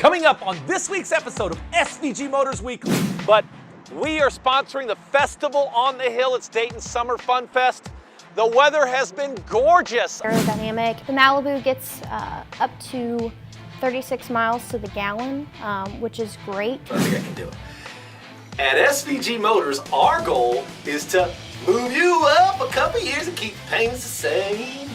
Coming up on this week's episode of SVG Motors Weekly. But we are sponsoring the festival on the hill. It's Dayton Summer Fun Fest. The weather has been gorgeous. Aerodynamic. The Malibu gets up to 36 miles to the gallon, which is great. I think I can do it. At SVG Motors, our goal is to move you up a couple years and keep things the same.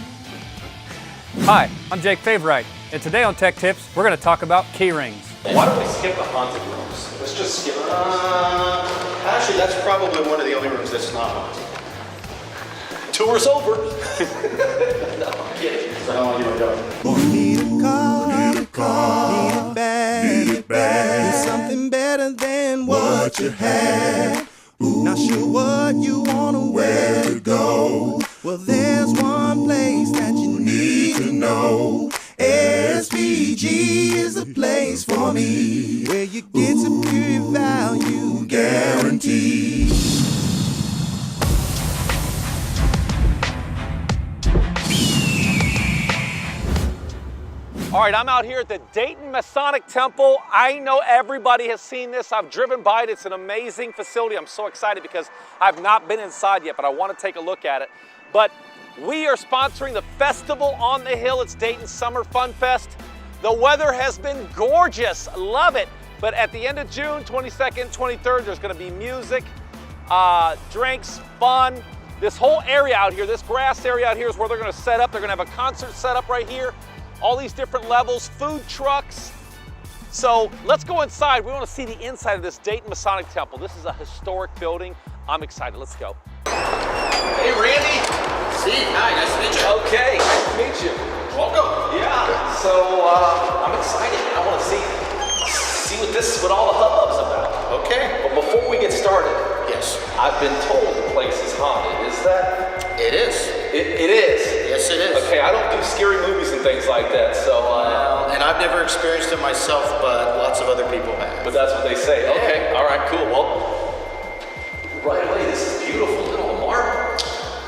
Hi, I'm Jake Favorite, and today on Tech Tips, we're going to talk about key rings. Why don't we skip the haunted rooms? Let's just skip it. Actually, that's probably one of the only rooms that's not haunted. Tour's over. No, I'm kidding. So how long you want to go? Need a car, need it bad, need something better than what you had. Not sure what you wanna where to go. Well, there's one place that you need to know. SVG is the place for me, where you get superior value guaranteed. All right, I'm out here at the Dayton Masonic Temple. I know everybody has seen this. I've driven by it. It's an amazing facility. I'm so excited because I've not been inside yet, but I want to take a look at it. But we are sponsoring the festival on the hill. It's Dayton Summer Fun Fest. The weather has been gorgeous. Love it. But at the end of June, 22nd, 23rd, there's going to be music, drinks, fun. This whole area out here, this grass area out here is where they're going to set up. They're going to have a concert set up right here. All these different levels, food trucks. So let's go inside. We want to see the inside of this Dayton Masonic Temple. This is a historic building. I'm excited. Let's go. Hey, Randy. Steve, hi, nice to meet you. Okay, nice to meet you. Welcome. Yeah. So I'm excited. I want to see what all the hubbub's about. Okay. But before we get started, Yes. I've been told the place is haunted. Is that? It is. It is. Yes, it is. Okay, I don't do scary movies and things like that, so. And I've never experienced it myself, but lots of other people have. But that's what they say. Okay, all right, cool. Well, right away, this is beautiful. Look at all the marble.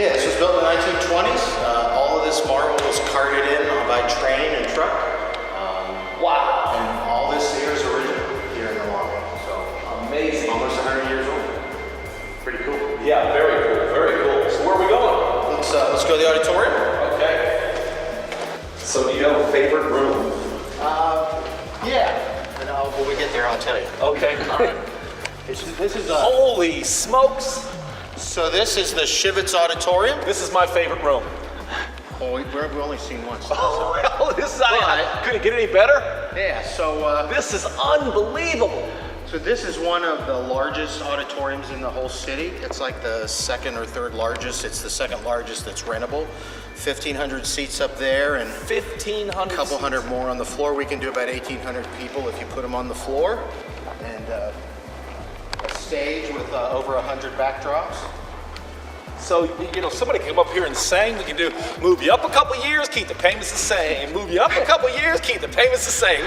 Yeah, this was built in the 1920s. All of this marble was carted in by train and truck. Wow. And all this here is original here in Milwaukee. So Amazing. almost 100 years old. Pretty cool. Yeah, very cool, very cool. So where are we going? Let's go to the auditorium. Okay. So do you have a favorite room? Yeah. And when we get there, I'll tell you. Okay. All right. This is Holy smokes. So this is the Shivitz Auditorium. This is my favorite room. Well, we've only seen one. Oh, this is, But- could it get any better? Yeah. So This is unbelievable. So this is one of the largest auditoriums in the whole city. It's like the second or third largest. It's the second largest that's rentable. 1,500 seats up there and 1,500. a couple hundred more on the floor. We can do about 1,800 people if you put them on the floor. And a stage with over 100 backdrops. So, you know, somebody came up here and sang. We can do move you up a couple years, keep the payments the same. Move you up a couple years, keep the payments the same.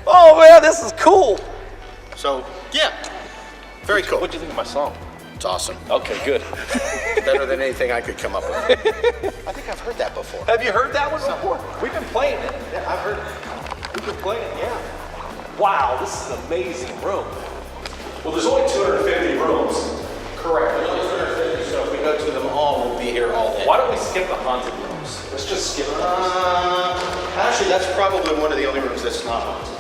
Oh man, this is cool. So yeah, very cool. What'd you think of my song? It's awesome. Okay, good. Better than anything I could come up with. I think I've heard that before. Have you heard that one before? We've been playing it. Yeah, I've heard it. We've been playing it, yeah. Wow, this is an amazing room. Well, there's only 250 rooms. Correct. There's only 250, so if we go to them all, we'll be here all day. Why don't we skip the haunted rooms? Let's just skip them. Actually, that's probably one of the only rooms that's not haunted.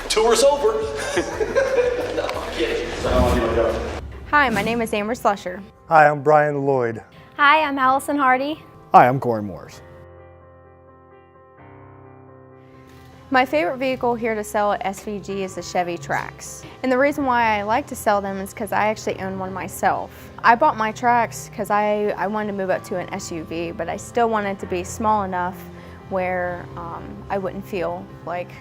Tour's over. No, I'm kidding. So how long do you want to go? Hi, my name is Amber Slusher. Hi, I'm Brian Lloyd. Hi, I'm Allison Hardy. Hi, I'm Corey Morris. My favorite vehicle here to sell at SVG is the Chevy Trax. And the reason why I like to sell them is because I actually own one myself. I bought my Trax because I wanted to move up to an SUV, but I still wanted to be small enough where I wouldn't feel like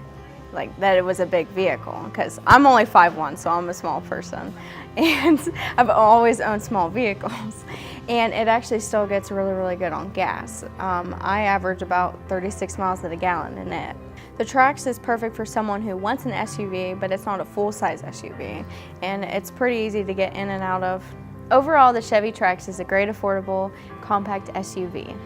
that it was a big vehicle, because I'm only 5'1", so I'm a small person. And I've always owned small vehicles. And it actually still gets really, really good on gas. I average about 36 miles to the gallon in it. The Trax is perfect for someone who wants an SUV, but it's not a full-size SUV. And it's pretty easy to get in and out of. Overall, the Chevy Trax is a great, affordable, compact SUV.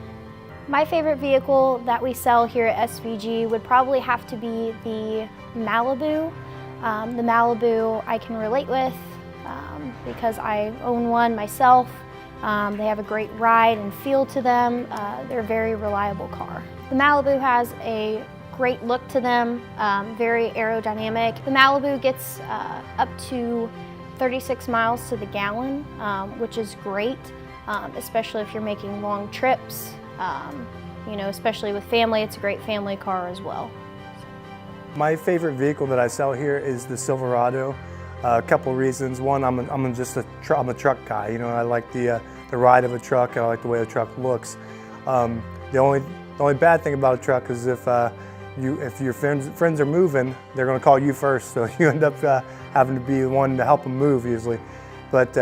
My favorite vehicle that we sell here at SVG would probably have to be the Malibu. The Malibu I can relate with because I own one myself. They have a great ride and feel to them. They're a very reliable car. The Malibu has a great look to them, very aerodynamic. The Malibu gets up to 36 miles to the gallon, which is great, especially if you're making long trips. You know, especially with family, it's a great family car as well. My favorite vehicle that I sell here is the Silverado. A couple reasons. One, I'm a truck guy. You know, I like the ride of a truck. I like the way a truck looks. The only bad thing about a truck is if your friends are moving, they're going to call you first, so you end up having to be the one to help them move usually. But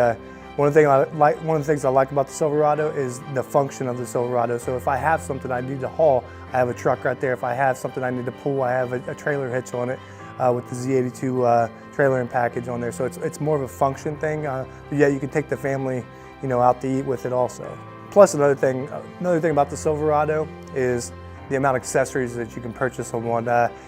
one of the things I like about the Silverado is the function of the Silverado. So if I have something I need to haul, I have a truck right there. If I have something I need to pull, I have a trailer hitch on it with the Z82 trailer and package on there. So it's more of a function thing. But yeah, you can take the family, you know, out to eat with it also. Plus another thing about the Silverado is the amount of accessories that you can purchase on one.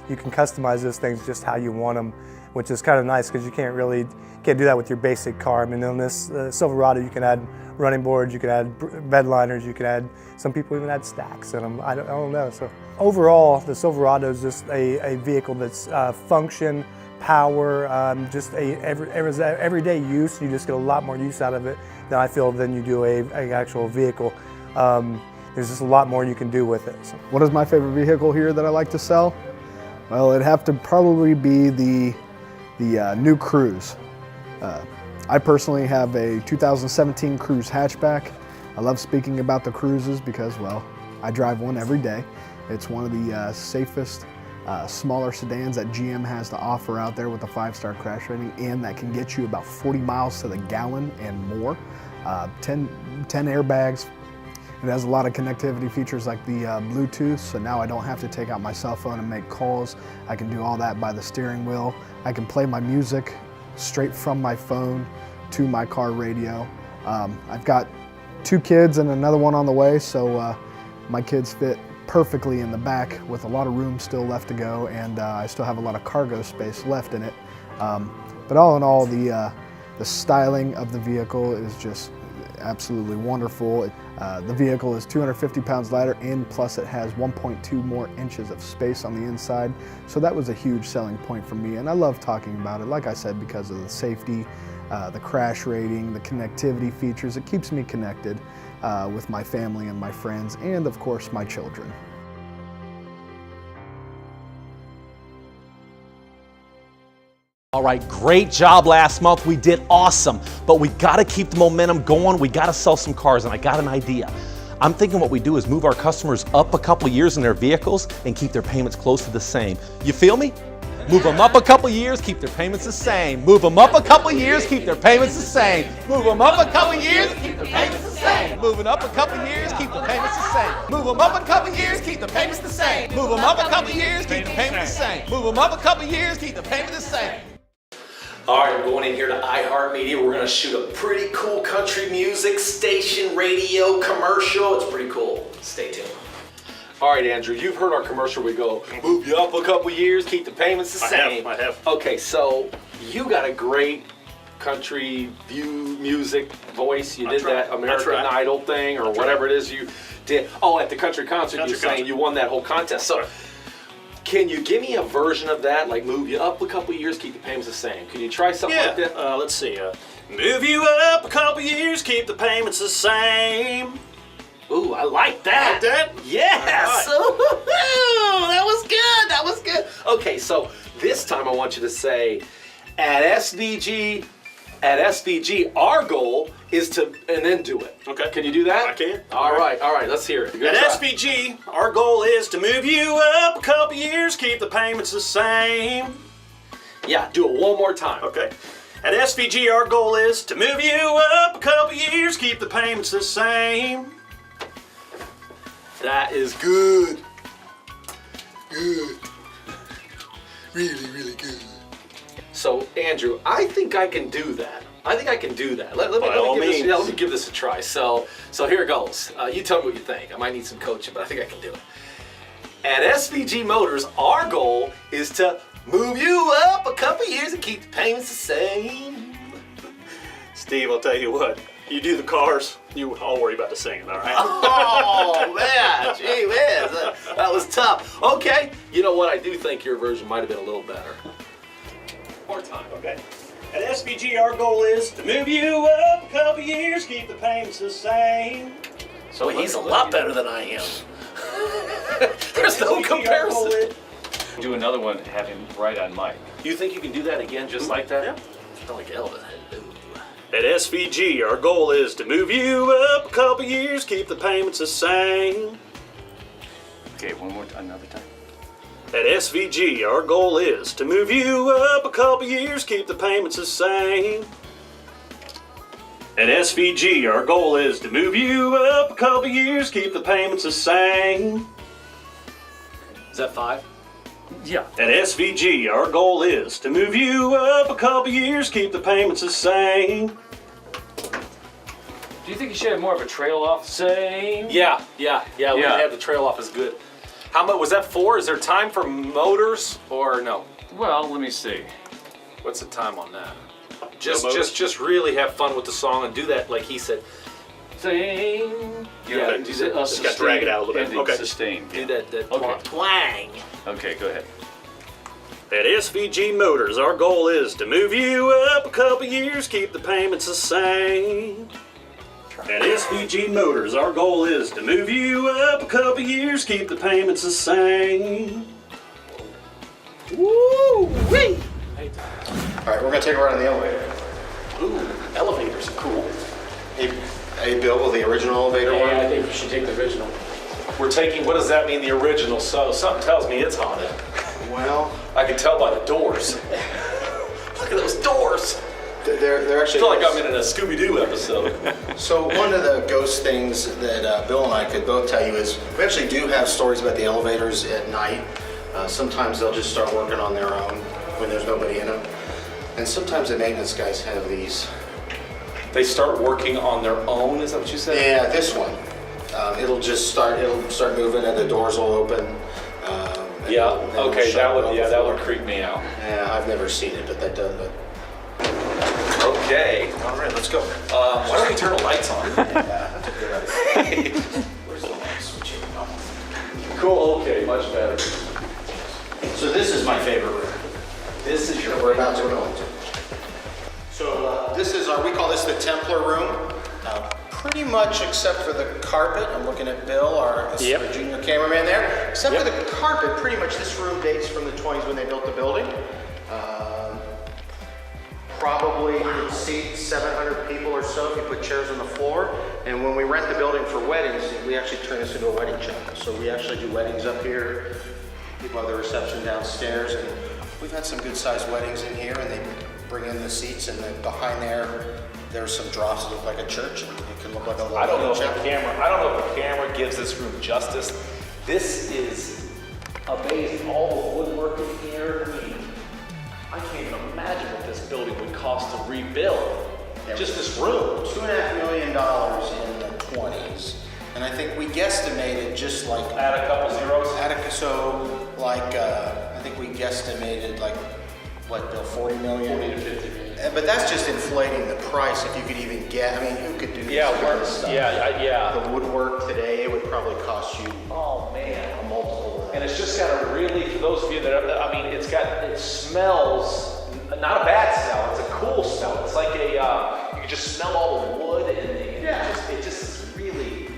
You can customize those things just how you want them, which is kind of nice because you can't do that with your basic car. I mean, on this Silverado, you can add running boards, you can add bed liners, you can add, some people even add stacks in them. I don't know. So overall, the Silverado is just a vehicle that's function, power, just everyday use. You just get a lot more use out of it than I feel than you do a actual vehicle. There's just a lot more you can do with it. So. What is my favorite vehicle here that I like to sell? Well, it'd have to probably be the new Cruze. I personally have a 2017 Cruze hatchback. I love speaking about the Cruzes because, well, I drive one every day. It's one of the safest, smaller sedans that GM has to offer out there with a 5-star crash rating, and that can get you about 40 miles to the gallon and more. 10 airbags. It has a lot of connectivity features like the Bluetooth, so now I don't have to take out my cell phone and make calls. I can do all that by the steering wheel. I can play my music straight from my phone to my car radio. I've got 2 kids and another one on the way, so my kids fit perfectly in the back with a lot of room still left to go, and I still have a lot of cargo space left in it. But all in all, the styling of the vehicle is just absolutely wonderful. The vehicle is 250 pounds lighter, and plus it has 1.2 more inches of space on the inside. So that was a huge selling point for me, and I love talking about it, like I said, because of the safety, the crash rating, the connectivity features. It keeps me connected with my family and my friends, and of course my children. All right, great job last month. We did awesome, but we gotta keep the momentum going. We gotta sell some cars, and I got an idea. I'm thinking what we do is move our customers up a couple years in their vehicles and keep their payments close to the same. You feel me? Move them up a couple years, keep their payments the same. Move them up a couple years, keep their payments the same. Move them up a couple years, keep their payments the same. Moving up a couple years, keep the payments the same. Move them up a couple years, keep the payments the same. Move them up a couple years, keep the payments the same. Move them up a couple years, keep the payments the same. All right, we're going in here to iHeartMedia. We're gonna shoot a pretty cool country music station radio commercial. It's pretty cool. Stay tuned. All right, Andrew, you've heard our commercial. We go, move you up a couple years, keep the payments the same. I have. Okay, so you got a great country view music voice. You did that American Idol thing or whatever it is you did. Oh, at the country concert, you're saying you won that whole contest. So can you give me a version of that, like move you up a couple years, keep the payments the same? Can you try something like that? Let's see. Move you up a couple years, keep the payments the same. Ooh, I like that. Like that? Yes. Right. Ooh, that was good. That was good. Okay, so this time I want you to say, at SVG, our goal is to, and then do it. Okay. Can you do that? I can. All right. Let's hear it. At SVG, our goal is to move you up a couple years, keep the payments the same. Yeah, do it one more time. Okay. At SVG, our goal is to move you up a couple years, keep the payments the same. That is good. Good. Really, really good. So, Andrew, I think I can do that. I think I can do that. Let me give this a try. So here it goes. You tell me what you think. I might need some coaching, but I think I can do it. At SVG Motors, our goal is to move you up a couple years and keep the payments the same. Steve, I'll tell you what. You do the cars, I'll worry about the singing, all right? Oh, man. Gee whiz. That was tough. Okay. You know what? I do think your version might have been a little better. More time, okay? At SVG, our goal is to move you up a couple years, keep the payments the same. So he's a lot better than I am. There's no comparison. Do another one, have him right on mic. You think you can do that again just like that? Yeah. I like Elvis. At SVG, our goal is to move you up a couple years, keep the payments the same. Okay, another time. At SVG, our goal is to move you up a couple years, keep the payments the same. At SVG, our goal is to move you up a couple years, keep the payments the same. Is that 5? Yeah. At SVG, our goal is to move you up a couple years, keep the payments the same. Do you think you should have more of a trail off? Same. Yeah. We have the trail off is good. How much was that 4? Is there time for motors or no? Well, let me see. What's the time on that? Just really have fun with the song and do that like he said. Same. Yeah, do that. Just got to drag it out a little bit. Okay. Sustain. Do that Okay. twang. Okay, go ahead. At SVG Motors, our goal is to move you up a couple years, keep the payments the same. At SVG Motors, our goal is to move you up a couple years, keep the payments the same. Woo-wee! All right, we're gonna take a ride on the elevator. Ooh, elevators are cool. Hey, Bill, the original elevator one? I think we should take the original. We're taking, what does that mean, the original? So something tells me it's haunted. Well, I can tell by the doors. Look at those doors. they're I actually. feel like I'm in a Scooby-Doo episode. So one of the ghost things that Bill and I could both tell you is we actually do have stories about the elevators at night. Sometimes they'll just start working on their own when there's nobody in them. And sometimes the maintenance guys have these. They start working on their own, is that what you said? Yeah, this one. It'll start moving and the doors will open. Yeah, okay, that would creep. creep me out. Yeah, I've never seen it, but that does. Okay. All right, let's go. Why don't we turn the lights on? Yeah, that's a good idea. Where's the light switch? Cool, okay, much better. So this is my favorite room. This is your We're about to go into. So this is we call this the Templar room. Pretty much except for the carpet. I'm looking at Bill, our junior cameraman there. Except for the carpet, pretty much this room dates from the 20s when they built the building. Probably could seat 700 people or so if you put chairs on the floor. And when we rent the building for weddings, we actually turn this into a wedding chapel. So we actually do weddings up here. People have the reception downstairs, and we've had some good sized weddings in here, and they bring in the seats, and then behind there's some drops that look like a church, and it can look like a little I don't know if chapel. the camera gives this room justice. This is amazing. All the woodwork in here. I mean, I can't even imagine what this building would cost to rebuild. Just this room. $2.5 million in the 20s. And I think we guesstimated just like... Add a couple zeros? I think we guesstimated like, what, Bill, 40 million? 40 to 50 million. But that's just inflating the price if you could even get, I mean, who could do this kind of stuff? Yeah. The woodwork today, it would probably cost you Oh, man. a multiple of that. And it's just got a really, for those of you that it smells, not a bad smell, it's a cool smell. It's like you can just smell all the wood and it just is really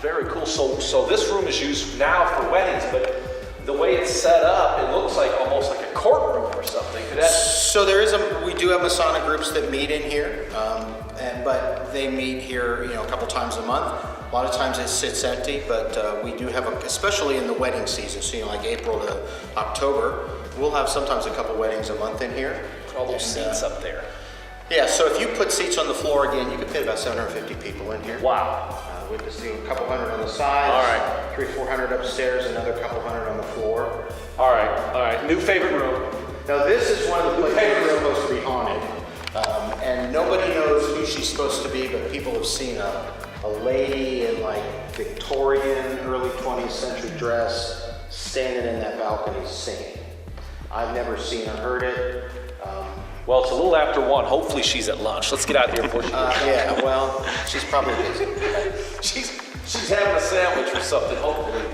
very cool. So this room is used now for weddings, but the way it's set up, it looks like almost like a courtroom or something. So we do have Masonic groups that meet in here, but they meet here, a couple times a month. A lot of times it sits empty, but we do have, especially in the wedding season, so like April to October, we'll have sometimes a couple weddings a month in here. All those seats up there. Yeah, so if you put seats on the floor again, you could fit about 750 people in here. Wow. With this thing, a couple hundred on the sides. All right. 300-400 upstairs, another couple hundred on the floor. All right. New favorite room. Now this is one of the places that's supposed to be haunted. And nobody knows who she's supposed to be, but people have seen a lady in like Victorian, early 20th century dress standing in that balcony singing. I've never seen or heard it. Well, it's a little after 1. Hopefully she's at lunch. Let's get out of here before she Yeah, well, she's probably busy. she's having a sandwich or something, hopefully.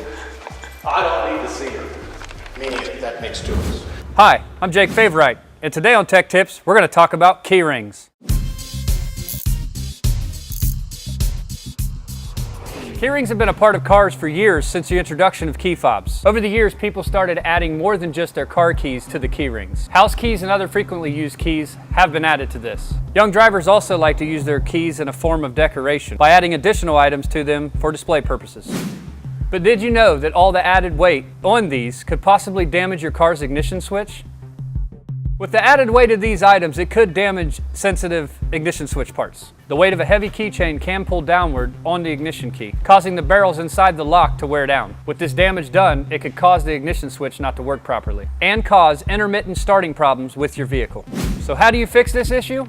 I don't need to see her. Me neither. That makes two of us. Hi, I'm Jake Favorite, and today on Tech Tips, we're going to talk about key rings. Key rings have been a part of cars for years since the introduction of key fobs. Over the years, people started adding more than just their car keys to the key rings. House keys and other frequently used keys have been added to this. Young drivers also like to use their keys in a form of decoration by adding additional items to them for display purposes. But did you know that all the added weight on these could possibly damage your car's ignition switch? With the added weight of these items, it could damage sensitive ignition switch parts. The weight of a heavy keychain can pull downward on the ignition key, causing the barrels inside the lock to wear down. With this damage done, it could cause the ignition switch not to work properly and cause intermittent starting problems with your vehicle. So how do you fix this issue?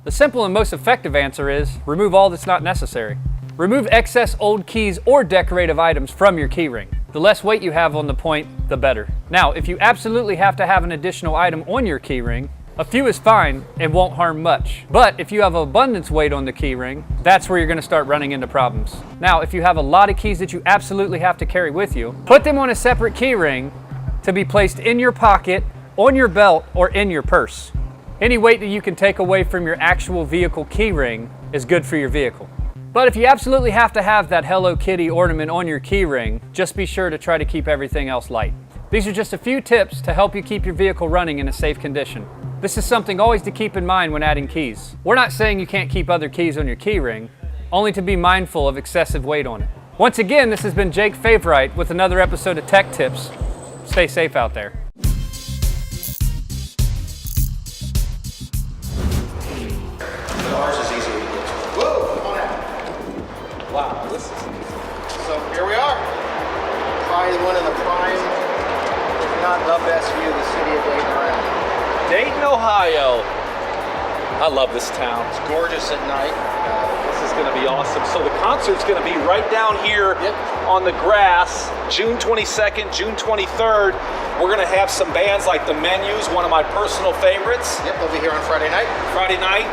The simple and most effective answer is remove all that's not necessary. Remove excess old keys or decorative items from your key ring. The less weight you have on the point, the better. Now, if you absolutely have to have an additional item on your key ring, a few is fine and won't harm much. But if you have abundance weight on the key ring, that's where you're going to start running into problems. Now, if you have a lot of keys that you absolutely have to carry with you, put them on a separate key ring to be placed in your pocket, on your belt, or in your purse. Any weight that you can take away from your actual vehicle key ring is good for your vehicle. But if you absolutely have to have that Hello Kitty ornament on your key ring, just be sure to try to keep everything else light. These are just a few tips to help you keep your vehicle running in a safe condition. This is something always to keep in mind when adding keys. We're not saying you can't keep other keys on your key ring, only to be mindful of excessive weight on it. Once again, this has been Jake Favorite with another episode of Tech Tips. Stay safe out there. Ours is easy to get to. Whoa, come on out. Wow, this is... So here we are. Probably one of the prime, if not the best view of the city of Dayton around. Dayton, Ohio. I love this town. It's gorgeous at night. This is going to be awesome. So the concert's going to be right down here on the grass, June 22nd, June 23rd. We're going to have some bands like The Menus, one of my personal favorites. Yep, they'll be here on Friday night.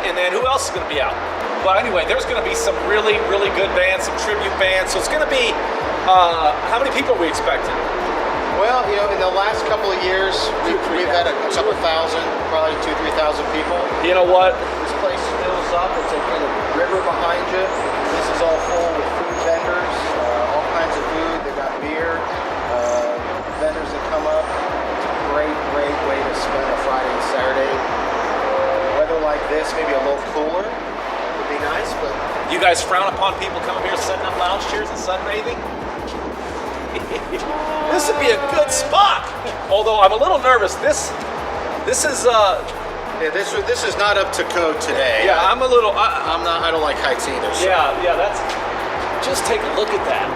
And then who else is going to be out? But anyway, there's going to be some really, really good bands, some tribute bands. So it's going to be, how many people are we expecting? Well, you know, in the last couple of years, we've had a couple thousand, probably 2,000 to 3,000 people. You know what? This place fills up. It's a kind of river behind you. This is all full with food vendors, all kinds of food. They've got beer, vendors that come up. It's a great, great way to spend a Friday and Saturday. Weather like this, maybe a little cooler, would be nice, but... You guys frown upon people coming here setting up lounge chairs and sunbathing? This would be a good spot. Although I'm a little nervous. This is Yeah, this is not up to code today. Yeah, I'm a little. I don't like heights either. So. Yeah. That's. Just take a look at that.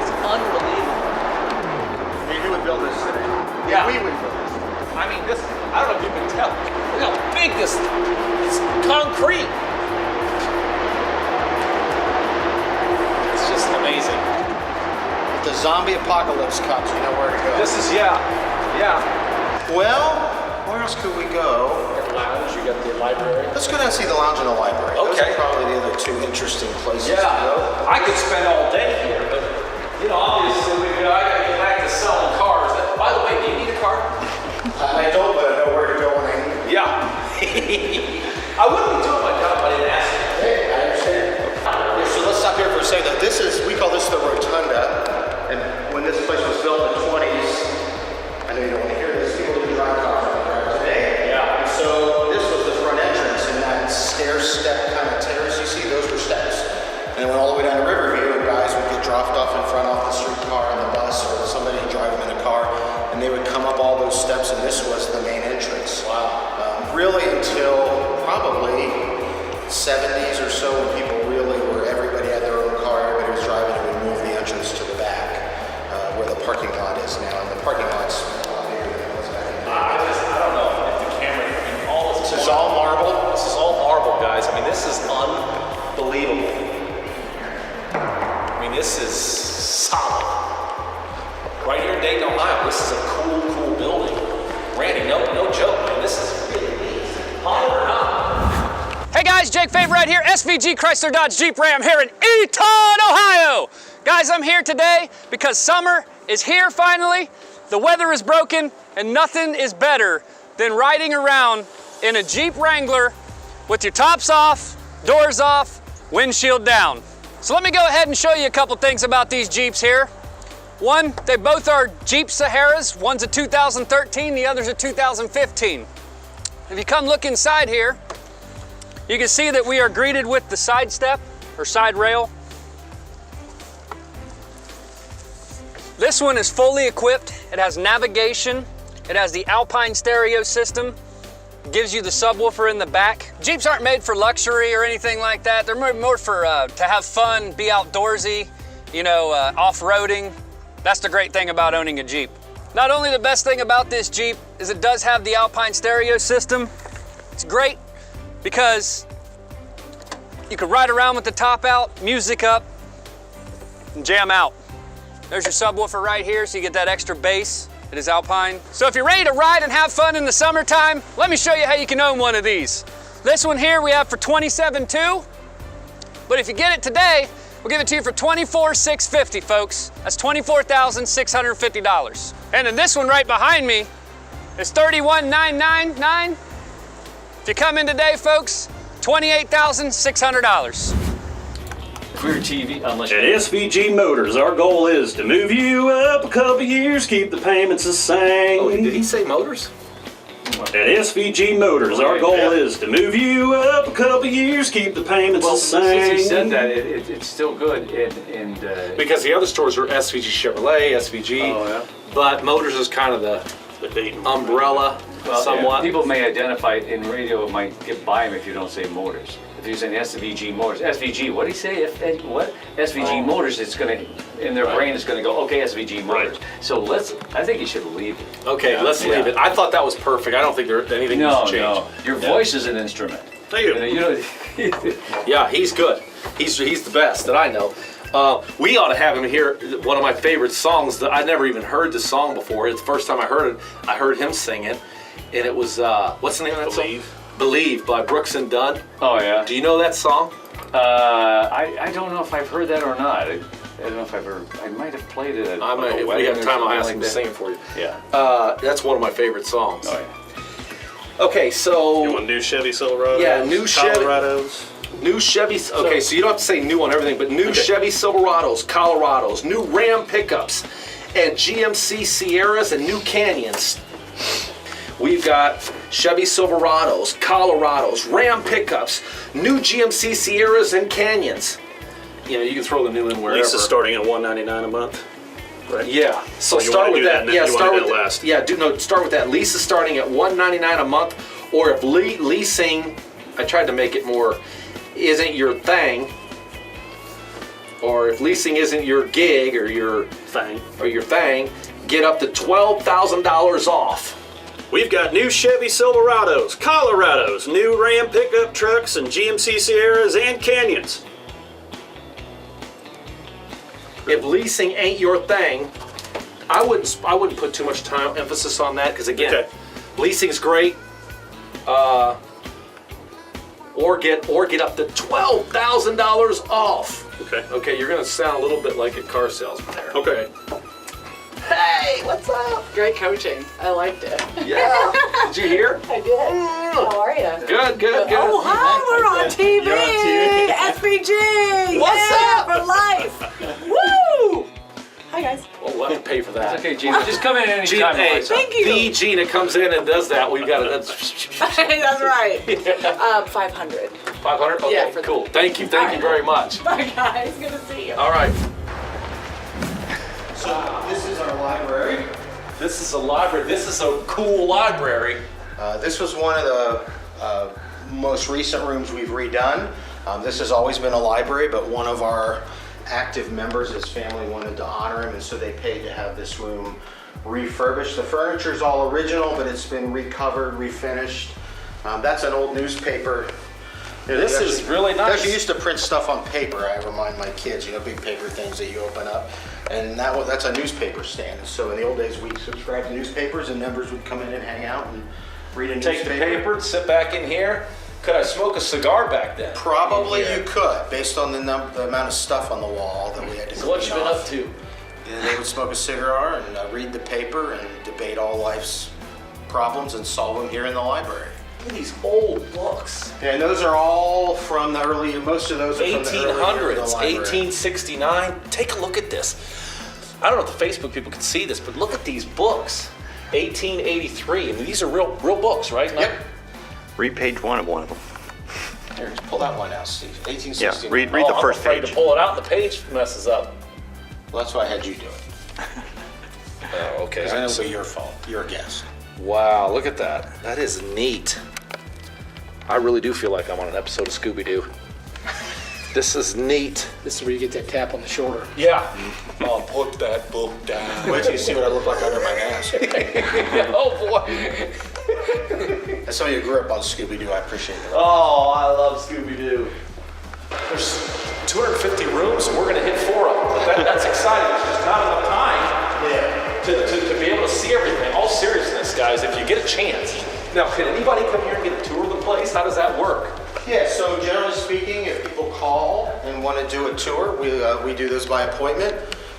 It's unbelievable. Who would build this today? Yeah, we would build this. I mean, this. I don't know if you can tell. Look how big this. It's concrete. It's just amazing. If the zombie apocalypse comes, you know where to go. This is yeah. Well, where else could we go? Lounge. You got the library. Let's go down and see the lounge and the library. Okay. Those are probably the other two interesting places to Yeah, go. I could spend all day here, but you know, obviously, I gotta get back to selling cars. By the way, do you need a car? I don't, but I know where to go when I need it. Yeah. I wouldn't be doing my job if I didn't ask you. Hey, I understand. Yeah, so let's stop here for a second. We call this the Rotunda, and when this place was built in the 20s, I know you don't want to hear this, people didn't drive cars like they drive today. Yeah. And so this was the front entrance, and that stair-step kind of terrace you see, those were steps. And it went all the way down to Riverview, and guys would get dropped off in front off the streetcar on the bus, or somebody drive them in a car, and they would come up all those steps, and this was the main entrance. Wow. Really until probably 70s or so, when people really were, everybody had their own car, everybody was driving, and we moved the entrance to the back, where the parking lot is now. And the parking lot's a lot bigger than it was back in the day. I don't know if the camera can all This is all marble. This is this is solid. Right here in Dayton, Ohio, this is a cool building. Randy, no joke, man, this is really neat. Haunted or not? Hey guys, Jake Favor right here, SVG Chrysler Dodge Jeep Ram here in Dayton, Ohio. Guys, I'm here today because summer is here finally. The weather is broken and nothing is better than riding around in a Jeep Wrangler with your tops off, doors off, windshield down. So let me go ahead and show you a couple things about these Jeeps here. One, they both are Jeep Saharas. One's a 2013, the other's a 2015. If you come look inside here, you can see that we are greeted with the side step or side rail. This one is fully equipped. It has navigation. It has the Alpine stereo system. Gives you the subwoofer in the back. Jeeps aren't made for luxury or anything like that. They're more for to have fun, be outdoorsy, you know, off-roading. That's the great thing about owning a Jeep. Not only the best thing about this Jeep is it does have the Alpine stereo system. It's great because you can ride around with the top out, music up, and jam out. There's your subwoofer right here, so you get that extra bass. It is Alpine. So if you're ready to ride and have fun in the summertime, let me show you how you can own one of these. This one here we have for $27,200, but if you get it today, we'll give it to you for $24,650, folks. That's $24,650. And then this one right behind me is $31,999. If you come in today, folks, $28,600. At SVG Motors, our goal is to move you up a couple years, keep the payments the same. Oh, did he say motors? At SVG Motors, our goal is to move you up a couple years, keep the payments the same. Since he said that, it's still good. Because the other stores are SVG Chevrolet, SVG, but motors is kind of the Dayton umbrella somewhat. People may identify it in radio, it might get by them if you don't say motors. If you're saying SVG Motors, SVG, what did he say? What? SVG Motors, it's gonna, in their brain, it's gonna go, okay, SVG Motors. So I think you should leave it. Okay, let's leave it. I thought that was perfect. I don't think anything needs to change. No, your voice is an instrument. Thank you. Yeah, he's good. He's the best that I know. We ought to have him here. One of my favorite songs that I never even heard this song before. It's the first time I heard it. I heard him sing it, and it was what's the name of that song? Believe by Brooks and Dunn. Oh yeah. Do you know that song? I don't know if I've heard that or not. I don't know if I've ever. I might have played it. If we have time, I'll ask him to sing it for you. Yeah. That's one of my favorite songs. Oh yeah. Okay, so you want new Chevy Silverados? Yeah, new Colorados. New Chevy. Okay, so you don't have to say new on everything, but new Chevy Silverados, Colorados, new Ram pickups, and GMC Sierras and new Canyons. We've got Chevy Silverados, Colorados, Ram pickups, new GMC Sierras and Canyons. You know, you can throw the new in wherever. Lease is starting at $199 a month, right? Yeah. So start with that. Yeah, start with that. Yeah, start with that. Lease is starting at $199 a month, or if leasing, I tried to make it more, isn't your thing, or if leasing isn't your gig or your thing, get up to $12,000 off. We've got new Chevy Silverados, Colorados, new Ram pickup trucks, and GMC Sierras and Canyons. If leasing ain't your thing, I wouldn't put too much emphasis on that, because again, leasing's great. Or get up to $12,000 off. Okay, you're gonna sound a little bit like a car salesman there. Okay. Hey, what's up? Great coaching. I liked it. Yeah. Did you hear? I did. How are you? Good. Oh, hi, we're on TV. You're on TV. SVG. What's up? For life. Woo! Hi, guys. Well, we'll have to pay for that. It's okay, Gina. Just come in anytime. Thank you. The Gina comes in and does that. We've got it. That's right. 500. 500? Okay, Yeah, cool. Thank you very much. Bye, guys. Good to see you. All right. So this is our library. This is a library. This is a cool library. This was one of the most recent rooms we've redone. This has always been a library, but one of our active members, his family wanted to honor him, and so they paid to have this room refurbished. The furniture's all original, but it's been recovered, refinished. That's an old newspaper Yeah, This is really nice. They actually used to print stuff on paper. I remind my kids, you know, big paper things that you open up. And that's a newspaper stand. And so in the old days, we'd subscribe to newspapers and members would come in and hang out and read a newspaper. Take the paper and sit back in here. Could I smoke a cigar back then? Probably you could, based on the amount of stuff on the wall that we had to So what you been up to? And they would smoke a cigar and read the paper and debate all life's problems and solve them here in the library. Look at these old books. Yeah, and those are all from the early, most of those are from the early 1800s, 1869. Take a look at this. I don't know if the Facebook people can see this, but look at these books. 1883. I mean, these are real books, right? Yep. Read page 1 of one of them. Here, just pull that one out, Steve. 1869. Yeah, read the first I'm afraid page. to pull it out and the page messes up. Well, that's why I had you do it. Oh, okay. Because then it'll be your fault. You're a guest. Wow, look at that. That is neat. I really do feel like I'm on an episode of Scooby-Doo. This is neat. This is where you get that tap on the shoulder. Yeah. Oh, put that book down. Wait till you see what I look like under my mask. Oh, boy. As somebody who grew up on Scooby-Doo, I appreciate it. Oh, I love Scooby-Doo. There's 250 rooms, and we're going to hit 4 of them. But that's exciting. There's not enough time to be able to see everything. All seriousness, guys, if you get a chance. Now, can anybody come here and get a tour of the place? How does that work? Yeah, so generally speaking, if people call and want to do a tour, we do those by appointment.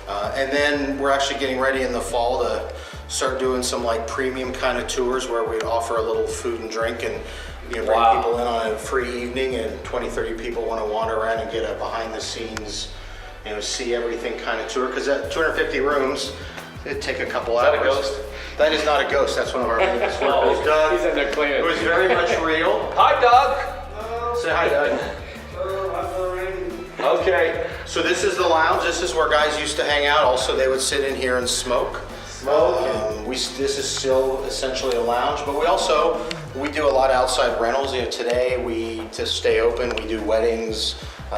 And then we're actually getting ready in the fall to start doing some like premium kind of tours where we'd offer a little food and drink and bring people in on a free evening, and 20, 30 people want to wander around and get a behind the scenes, see everything kind of tour. Because at 250 rooms, it'd take a couple hours. Is that a ghost? That is not a ghost. That's one of our famous workers. Doug. He's in there cleaning. It was very much real. Hi, Doug. Say hi, Doug. Okay. So this is the lounge. This is where guys used to hang out. Also, they would sit in here and smoke. This is still essentially a lounge, but we do a lot of outside rentals. Today, to stay open, we do weddings.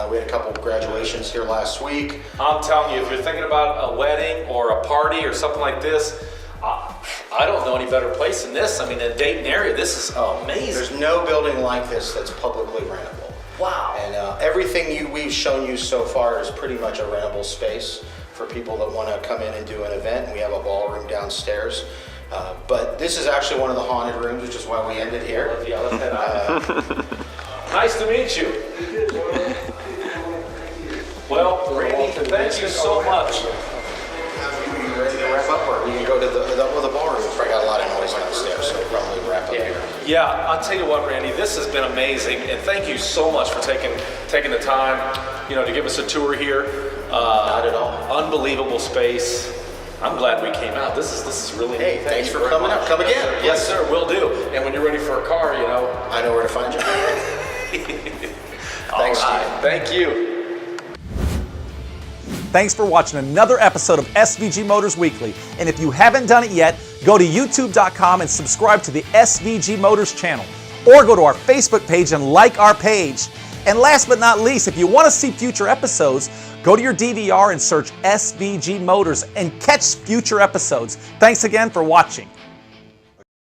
We had a couple of graduations here last week. I'm telling you, if you're thinking about a wedding or a party or something like this, I don't know any better place than this. I mean, in the Dayton area, this is amazing. There's no building like this that's publicly rentable. Wow. And everything we've shown you so far is pretty much a rentable space for people that want to come in and do an event. We have a ballroom downstairs. But this is actually one of the haunted rooms, which is why we ended here. Let's head out. Nice to meet you. Well, Randy, thank you so much. You ready to wrap up, or we can go to the ballroom? We probably got a lot of noise downstairs, so we'll probably wrap up here. Yeah, I'll tell you what, Randy, this has been amazing, and thank you so much for taking the time, to give us a tour here. Not at all. Unbelievable space. I'm glad we came out. This is really neat. Thanks for coming up. Come again. Yes, sir, will do. And when you're ready for a car, I know where to find you. Thanks, Steve. Thank you. Thanks for watching another episode of SVG Motors Weekly. And if you haven't done it yet, go to youtube.com and subscribe to the SVG Motors channel. Or go to our Facebook page and like our page. And last but not least, if you want to see future episodes, go to your DVR and search SVG Motors and catch future episodes. Thanks again for watching.